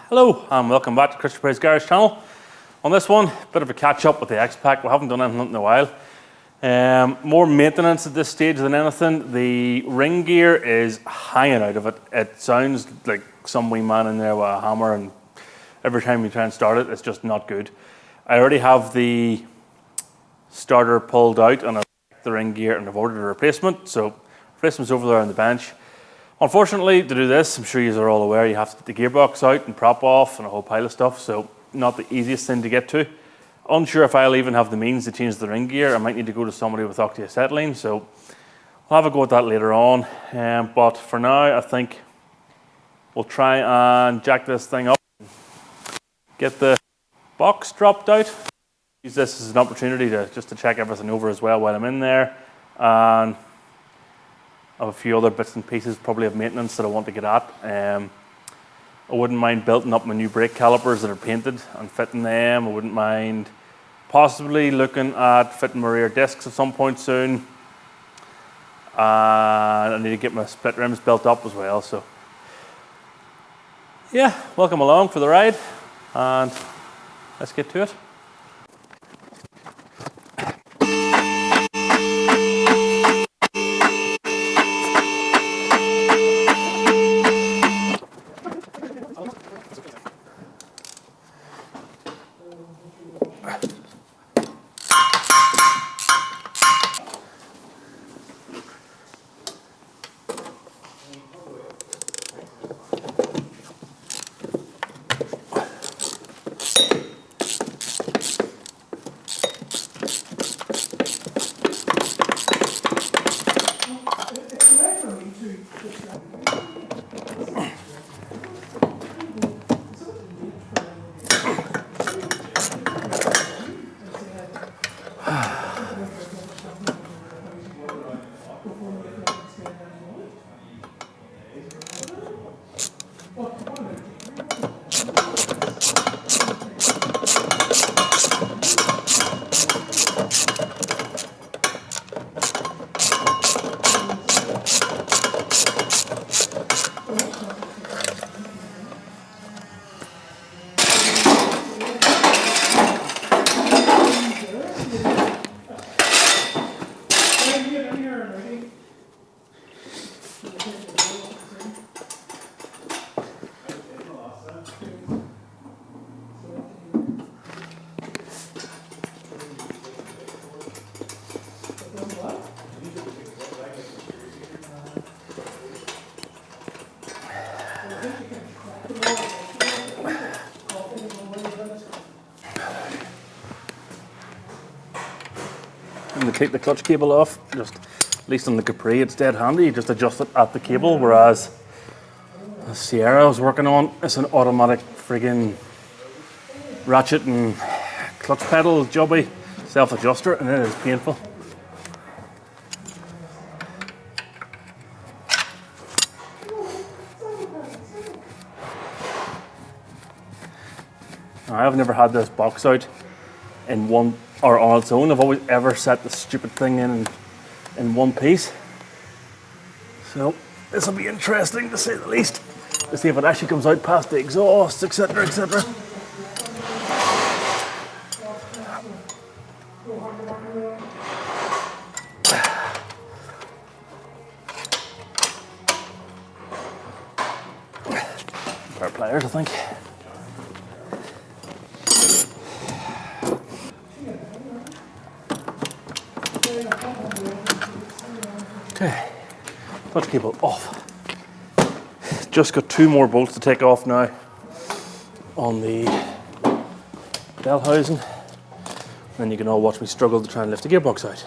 Hello and welcome back to Kris Garage channel. On this one, bit of a catch up with the Xpack. We haven't done anything in a while. More maintenance at this stage than anything. The ring gear is hanging out of it. It sounds like some wee man in there with a hammer, and every time you try and start it, it's just not good. I already have the starter pulled out and I've the ring gear, and I've ordered a replacement. So replacement's over there on the bench. Unfortunately, to do this, I'm sure you are all aware, you have to get the gearbox out and prop off and a whole pile of stuff, so not the easiest thing to get to. Unsure if I'll even have the means to change the ring gear. I might need to go to somebody with oxyacetylene, so I'll have a go at that later on. But for now, I think we'll try and jack this thing up, get the box dropped out. Use this as an opportunity to just to check everything over as well while I'm in there, and I have a few other bits and pieces probably of maintenance that I want to get at. I wouldn't mind building up my new brake calipers that are painted and fitting them. I wouldn't mind possibly looking at fitting my rear discs at some point soon. And I need to get my split rims built up as well. So yeah, welcome along for the ride and let's get to it. And to take the clutch cable off, just at least on the Capri it's dead handy, you just adjust it at the cable, whereas the Sierra I was working on, it's an automatic friggin' ratchet and clutch pedal jobby self-adjuster, and it is painful. Now, I've never had this box out in one or on its own. I've always ever set the stupid thing in one piece. So this will be interesting to say the least, to see if it actually comes out past the exhaust, etc, etc. Pair of pliers, I think. Okay, clutch cable off. Just got two more bolts to take off now on the bell housing. Then you can all watch me struggle to try and lift the gearbox out.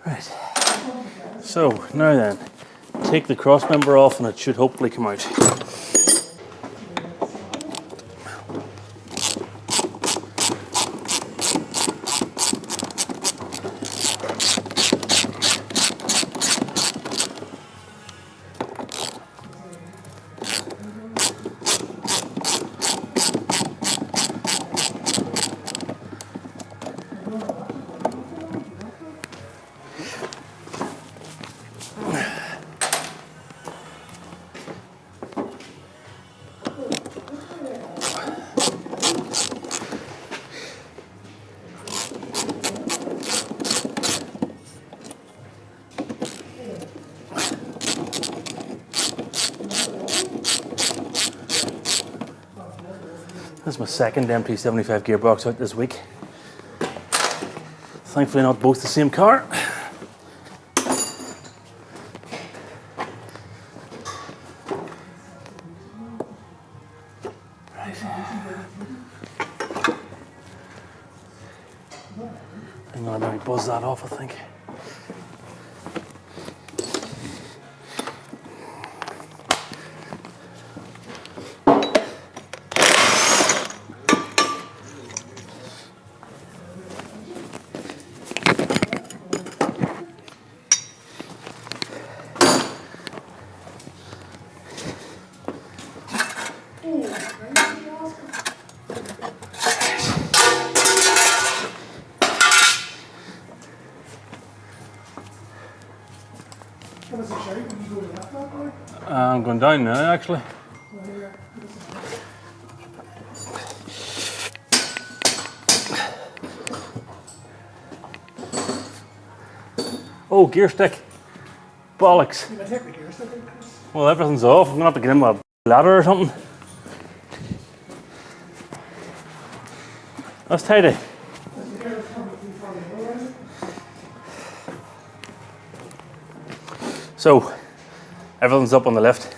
Right. So now then, take the cross member off and it should hopefully come out. This is my second MT75 gearbox out this week. Thankfully not both the same car. Right. I'm gonna maybe buzz that off, I think. I'm going down now, actually. Oh, gear stick. Bollocks. Well, everything's off. I'm going to have to get in with a ladder or something. That's tidy. So, everything's up on the lift.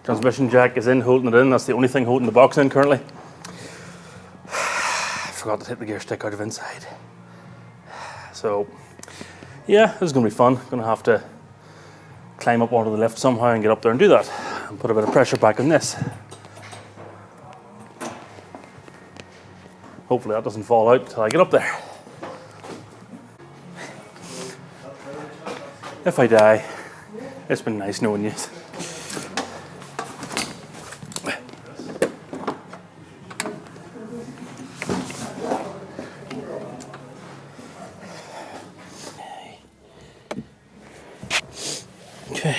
Transmission jack is in, holding it in. That's the only thing holding the box in currently. Forgot to take the gear stick out of inside. So, yeah, this is going to be fun. Going to have to climb up onto the lift somehow and get up there and do that. And put a bit of pressure back on this. Hopefully that doesn't fall out until I get up there. If I die, it's been nice knowing you. Okay.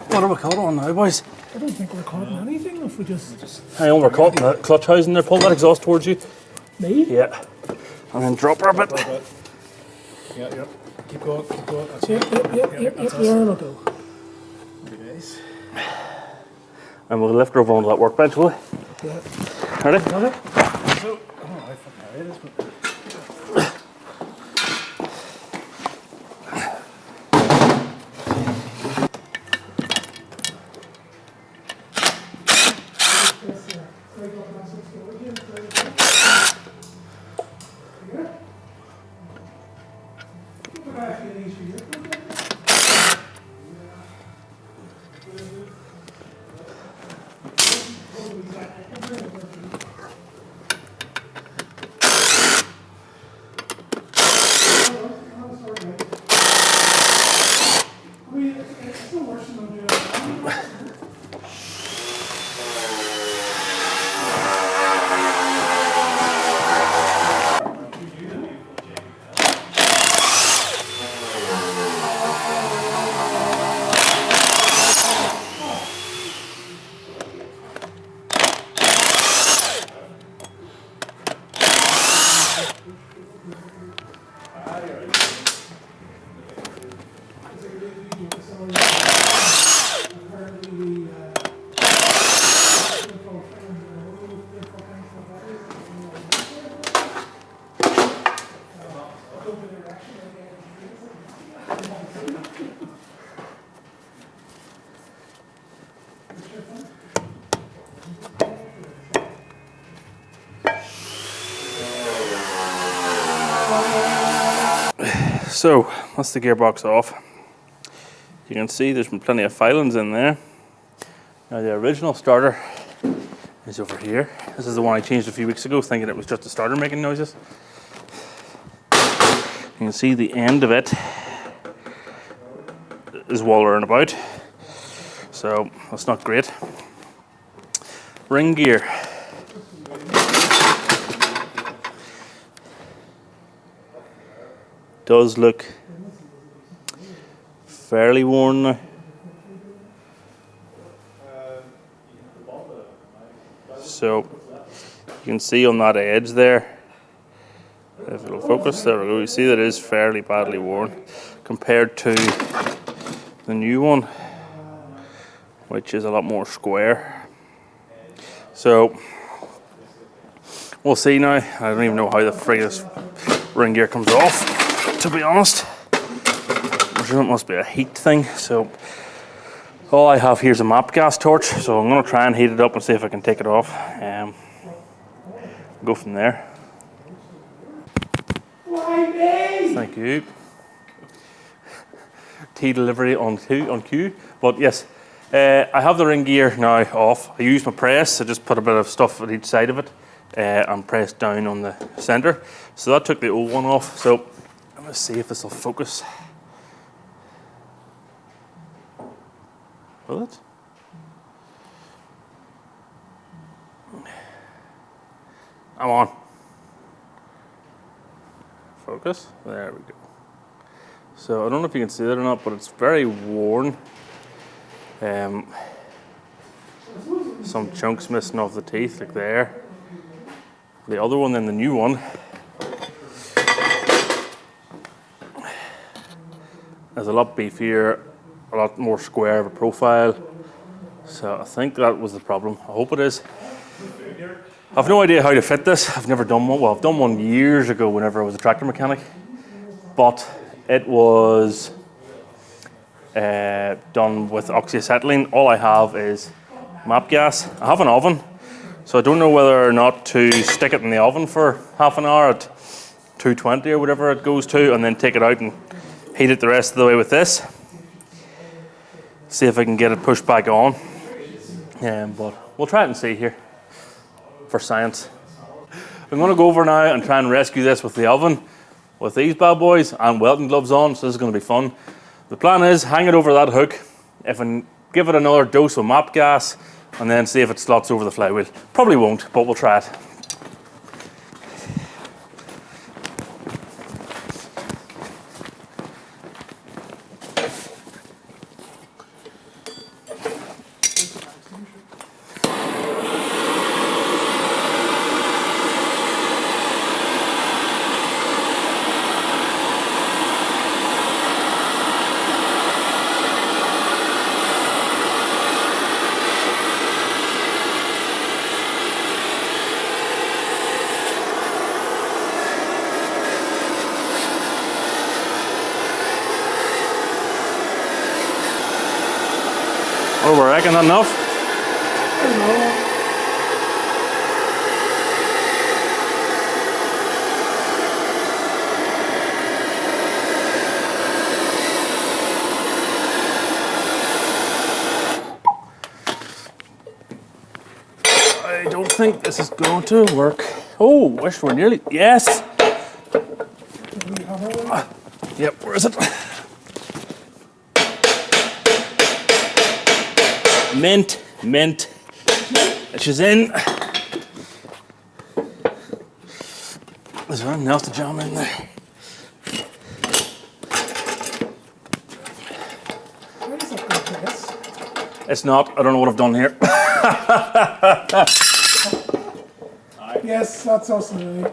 What are we caught on now, boys? I don't think we're caught in anything if we just... Hang on, we're caught in the clutch housing there. Pull that exhaust towards you. Me? Yeah. And then drop her a bit. Yeah, yeah. Keep going, keep going. That's Yep, it. yep, there we go. Nice. And we'll lift her over onto that workbench, will we? Yeah. Ready? Got it? So, I don't know how fucking hard it is, but... So that's the gearbox off. You can see there's been plenty of filings in there. Now the original starter is over here. This is the one I changed a few weeks ago, thinking it was just a starter making noises. You can see the end of it is wallering about, so that's not great. Ring gear. Does look fairly worn now. So you can see on that edge there, if it'll focus, there we go, you see that it is fairly badly worn compared to the new one, which is a lot more square. So we'll see now. I don't even know how the frig this ring gear comes off, to be honest. I'm sure it must be a heat thing. So all I have here is a map gas torch, so I'm going to try and heat it up and see if I can take it off. Go from there. Thank you. Tea delivery on cue. But yes, I have the ring gear now off. I used my press. I just put a bit of stuff at each side of it and pressed down on the center. So that took the old one off. So let's see if this will focus. Will it? I'm on. Focus. There we go. So I don't know if you can see that or not, but it's very worn. Some chunks missing off the teeth, like there. The other one, then the new one, is a lot beefier, a lot more square of a profile. So I think that was the problem. I hope it is. I've no idea how to fit this. I've never done one. Well, I've done one years ago whenever I was a tractor mechanic, but it was done with oxyacetylene. All I have is map gas. I have an oven, so I don't know whether or not to stick it in the oven for half an hour at 220 or whatever it goes to, and then take it out and heat it the rest of the way with this. See if I can get it pushed back on. But we'll try it and see here for science. I'm going to go over now and try and rescue this with the oven with these bad boys and welding gloves on, so this is going to be fun. The plan is hang it over that hook, if I give it another dose of map gas, and then see if it slots over the flywheel. Probably won't, but we'll try it. Oh, I reckon that enough? I don't think this is going to work. Oh, wish we're nearly. Yes! Yep, where is it? Mint. She's in. There's anything else to jam in there. It's not. I don't know what I've done here. Yes, that's us, really.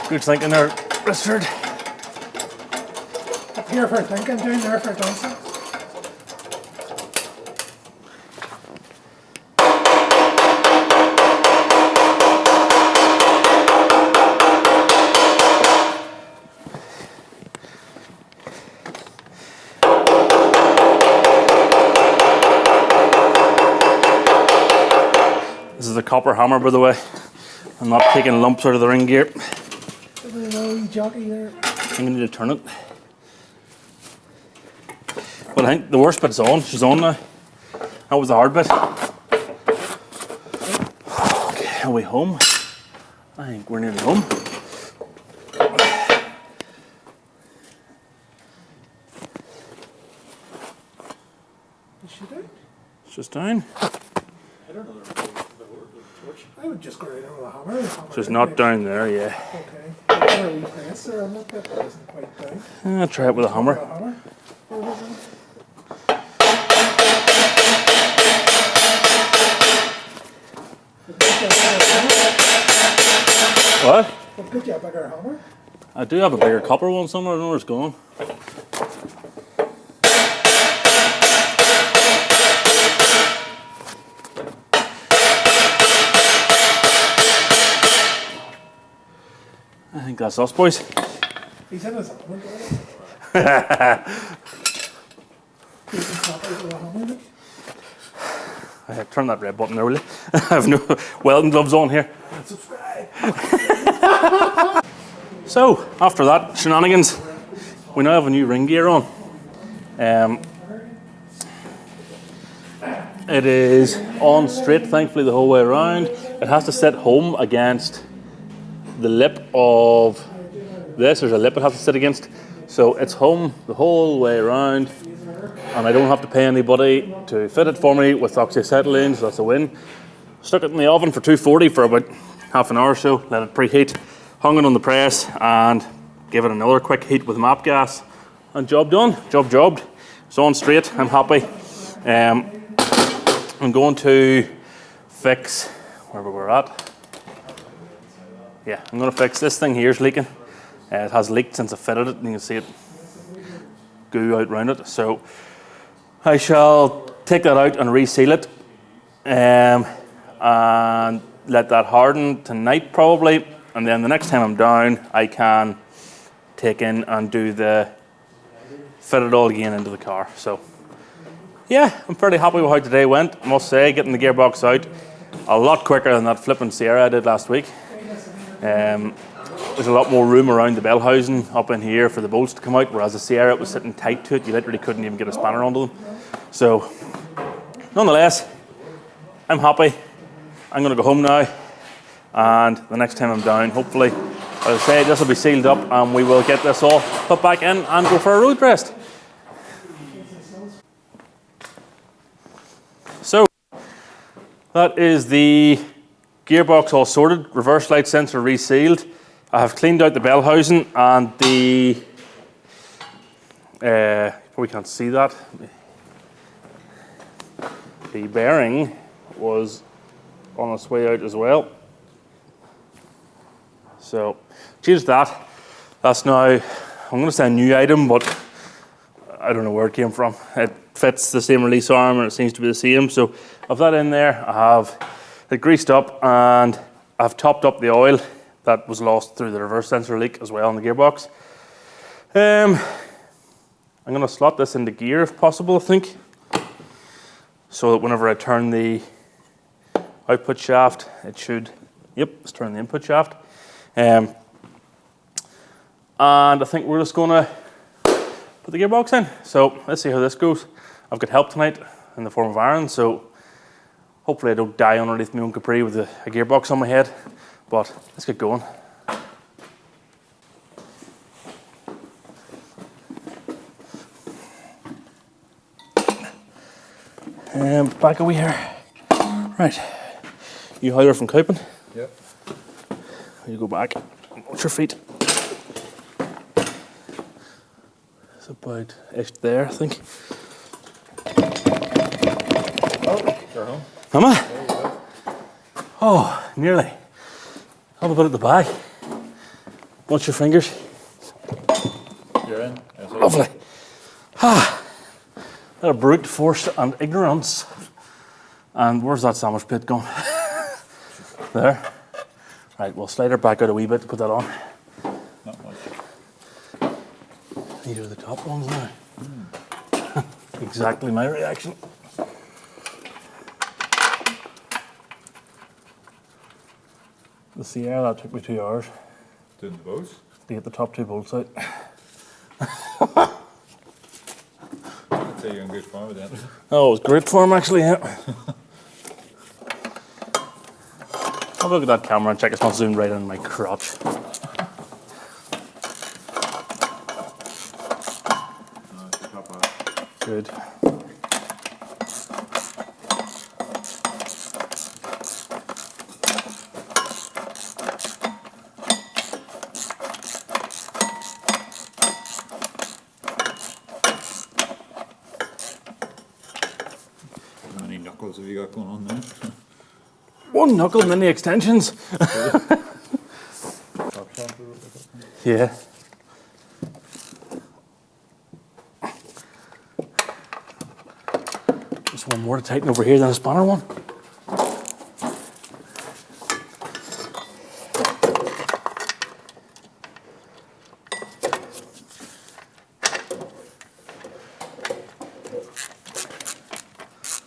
Good thinking there, Richard. Up here for thinking, down there for dancing. This is a copper hammer, by the way. I'm not taking lumps out of the ring gear. There's a wee jockey there. I'm gonna need to turn it. But I think the worst bit's on. She's on now. That was the hard bit. Okay, are we home? I think we're nearly home. Is she down? It's just down. I don't know the torch. I would just go right over the hammer. She's not down there, yeah. Okay. I've got a wee press there. I'm not that isn't quite down. I'll try it with a hammer. A hammer. Where is it? What? Well, could you have a bigger hammer? I do have a bigger copper one somewhere. I don't know where it's going. I think that's us, boys. He's in his hammer. You can tap out with a hammer, Nick. Turn that red button there, will you? I have no welding gloves on here. Subscribe. So, after that shenanigans, we now have a new ring gear on. It is on straight, thankfully, the whole way around. It has to sit home against the lip of this. There's a lip it has to sit against. So it's home the whole way around, and I don't have to pay anybody to fit it for me with oxyacetylene, so that's a win. Stuck it in the oven for 240 for about half an hour or so, let it preheat, hung it on the press, and gave it another quick heat with map gas, and job done, job jobbed. It's on straight, I'm happy. I'm going to fix wherever we're at. Yeah, I'm going to fix this thing here is leaking. It has leaked since I fitted it, and you can see it goo out around it. So I shall take that out and reseal it, and let that harden tonight probably. And then the next time I'm down, I can take in and do the fit it all again into the car. So yeah, I'm fairly happy with how today went. I must say, getting the gearbox out a lot quicker than that flipping Sierra I did last week. There's a lot more room around the bell housing up in here for the bolts to come out, whereas the Sierra, it was sitting tight to it. You literally couldn't even get a spanner onto them. So, nonetheless, I'm happy. I'm going to go home now, and the next time I'm down, hopefully, as I say, this will be sealed up, and we will get this all put back in and go for a road test. So, that is the gearbox all sorted, reverse light sensor resealed. I have cleaned out the bell housing, and the probably can't see that. The bearing was on its way out as well. So changed that. That's now, I'm going to say a new item, but I don't know where it came from. It fits the same release arm, and it seems to be the same. So I've that in there. I have it greased up, and I've topped up the oil that was lost through the reverse sensor leak as well in the gearbox. I'm going to slot this into gear if possible, I think, so that whenever I turn the output shaft, it should, yep, let's turn the input shaft. And I think we're just going to put the gearbox in. So let's see how this goes. I've got help tonight in the form of Aaron, so hopefully I don't die underneath my own Capri with a gearbox on my head. But let's get going. Back away here. Right. You higher from coping? Yep. You go back. Watch your feet. It's about edged there, I think. Oh, you're home. Am I? There you go. Oh, nearly. How about at the back? Watch your fingers. You're in. Yes, sir. Lovely. Ah, a brute force and ignorance. And where's that sandwich plate gone? There. Right, we'll slide her back out a wee bit to put that on. Not much. These are the top ones now. Exactly my reaction. The Sierra, that took me 2 hours Doing the bows. to get the top 2 bolts out. I'd say you're in good form with that. Oh, it was great form actually, yeah. Have a look at that camera and check it's not zoomed right in my crotch. No, it's the top half. Good. How many knuckles have you got going on there? One knuckle and then the extensions. Top shot or something? Yeah. Just one more to tighten over here than a spanner one.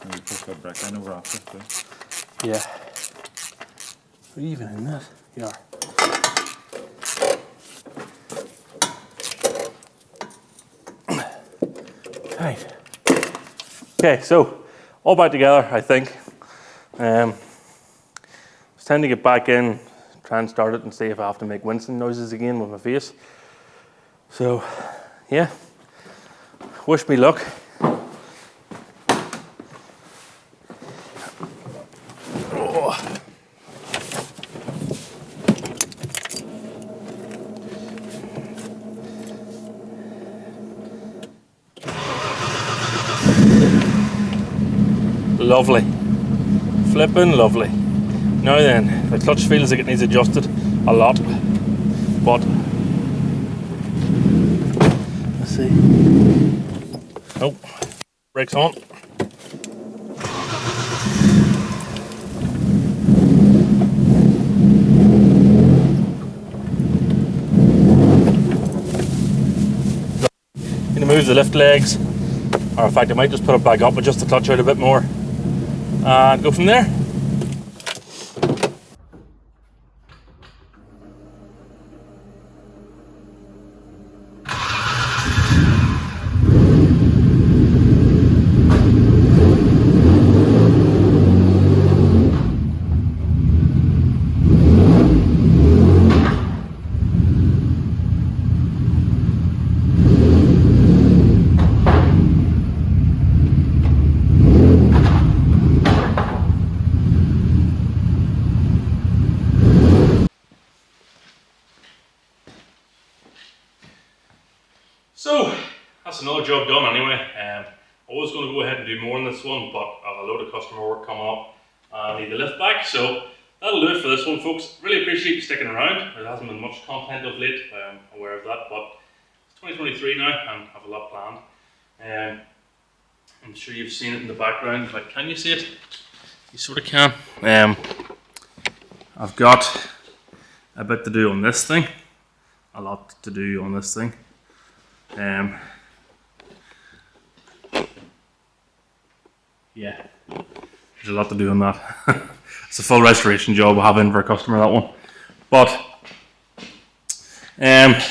Maybe push that back in over after too. Yeah. Are you even in that? You are. Right. Okay, so all back together, I think. It's time to get back in, try and start it and see if I have to make wincing noises again with my face. So, yeah. Wish me luck. Lovely. Flippin' lovely. Now then, the clutch feels like it needs adjusted a lot, but let's see. Oh, brakes on. Gonna move the lift legs, or in fact I might just put it back up, adjust the clutch out a bit more and go from there. So that's another job done anyway. I was going to go ahead and do more on this one, but I have a load of customer work coming up and I need the lift back. So that'll do it for this one, folks. Really appreciate you sticking around. There hasn't been much content of late, I'm aware of that, but it's 2023 now and I have a lot planned. I'm sure you've seen it in the background, but can you see it? You sort of can. I've got a bit to do on this thing, a lot to do on this thing. Yeah, there's a lot to do on that. It's a full restoration job I have in for a customer, that one. But yeah,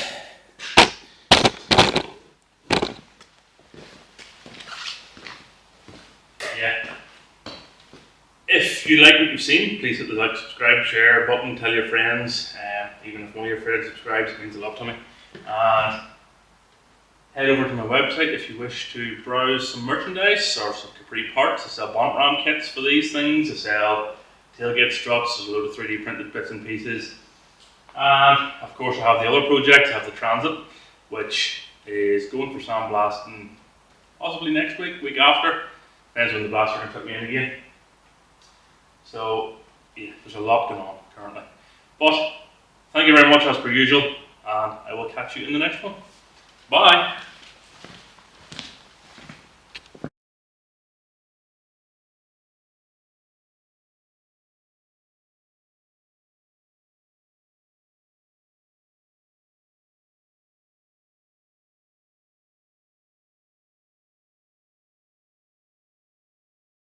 if you like what you've seen, please hit the like, subscribe, share button, tell your friends. Even if one of your friends subscribes, it means a lot to me. And head over to my website if you wish to browse some merchandise or some Capri parts. I sell bonnet ram kits for these things. I sell tailgate struts. There's a load of 3D printed bits and pieces. And of course I have the other project. I have the Transit, which is going for sandblasting possibly next week, week after. Depends when the blaster can put me in again. So yeah, there's a lot going on currently. But thank you very much as per usual, will catch you in the next one. Bye.